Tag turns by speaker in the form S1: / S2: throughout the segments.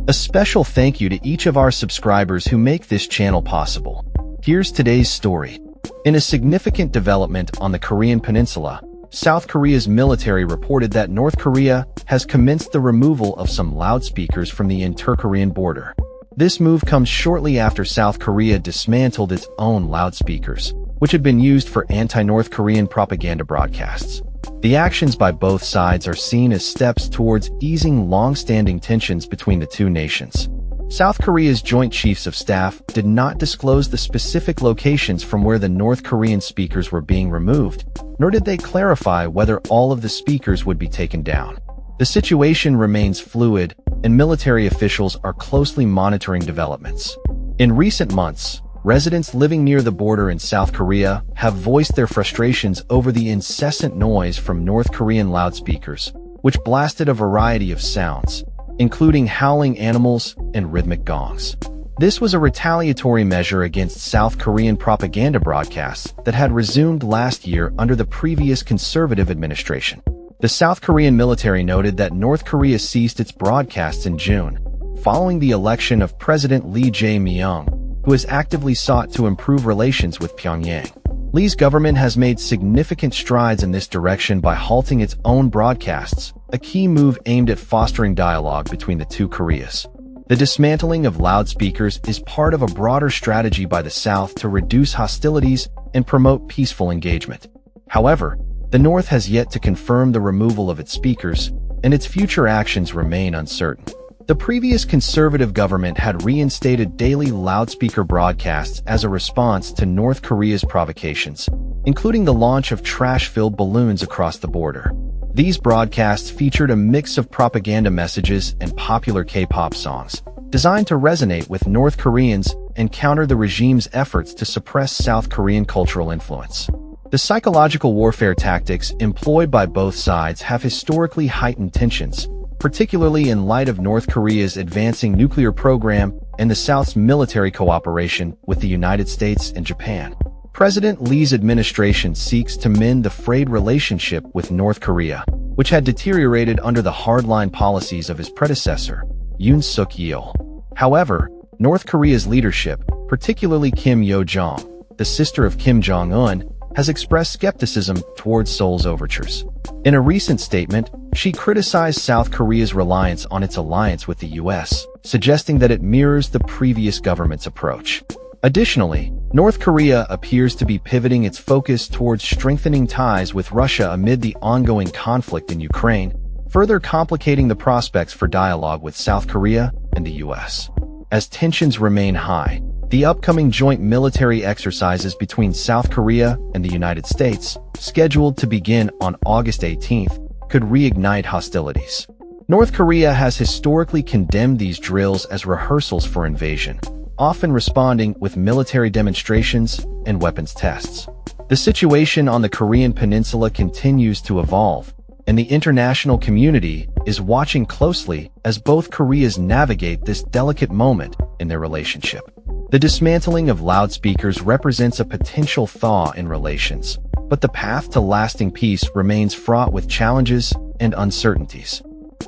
S1: A special thank you to each of our subscribers who make this channel possible. Here's today's story. In a significant development on the Korean Peninsula, South Korea's military reported that North Korea has commenced the removal of some loudspeakers from the inter-Korean border. This move comes shortly after South Korea dismantled its own loudspeakers, which had been used for anti-North Korean propaganda broadcasts. The actions by both sides are seen as steps towards easing long-standing tensions between the two nations. South Korea's Joint Chiefs of Staff did not disclose the specific locations from where the North Korean speakers were being removed, nor did they clarify whether all of the speakers would be taken down. The situation remains fluid, and military officials are closely monitoring developments. In recent months, residents living near the border in South Korea have voiced their frustrations over the incessant noise from North Korean loudspeakers, which blasted a variety of sounds, including howling animals and rhythmic gongs. This was a retaliatory measure against South Korean propaganda broadcasts that had resumed last year under the previous conservative administration. The South Korean military noted that North Korea ceased its broadcasts in June, following the election of President Lee Jae-myung, who has actively sought to improve relations with Pyongyang. Lee's government has made significant strides in this direction by halting its own broadcasts, a key move aimed at fostering dialogue between the two Koreas. The dismantling of loudspeakers is part of a broader strategy by the South to reduce hostilities and promote peaceful engagement. However, the North has yet to confirm the removal of its speakers, and its future actions remain uncertain. The previous conservative government had reinstated daily loudspeaker broadcasts as a response to North Korea's provocations, including the launch of trash-filled balloons across the border. These broadcasts featured a mix of propaganda messages and popular K-pop songs, designed to resonate with North Koreans and counter the regime's efforts to suppress South Korean cultural influence. The psychological warfare tactics employed by both sides have historically heightened tensions, particularly in light of North Korea's advancing nuclear program and the South's military cooperation with the United States and Japan. President Lee's administration seeks to mend the frayed relationship with North Korea, which had deteriorated under the hardline policies of his predecessor, Yoon Suk-yeol. However, North Korea's leadership, particularly Kim Yo-jong, the sister of Kim Jong-un, has expressed skepticism towards Seoul's overtures. In a recent statement, she criticized South Korea's reliance on its alliance with the U.S., suggesting that it mirrors the previous government's approach. Additionally, North Korea appears to be pivoting its focus towards strengthening ties with Russia amid the ongoing conflict in Ukraine, further complicating the prospects for dialogue with South Korea and the U.S. As tensions remain high, the upcoming joint military exercises between South Korea and the United States, scheduled to begin on August 18th, could reignite hostilities. North Korea has historically condemned these drills as rehearsals for invasion, often responding with military demonstrations and weapons tests. The situation on the Korean Peninsula continues to evolve, and the international community is watching closely as both Koreas navigate this delicate moment in their relationship. The dismantling of loudspeakers represents a potential thaw in relations, but the path to lasting peace remains fraught with challenges and uncertainties.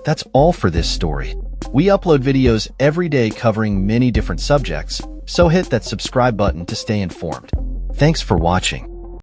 S1: That's all for this story. We upload videos every day covering many different subjects, so hit that subscribe button to stay informed. Thanks for watching.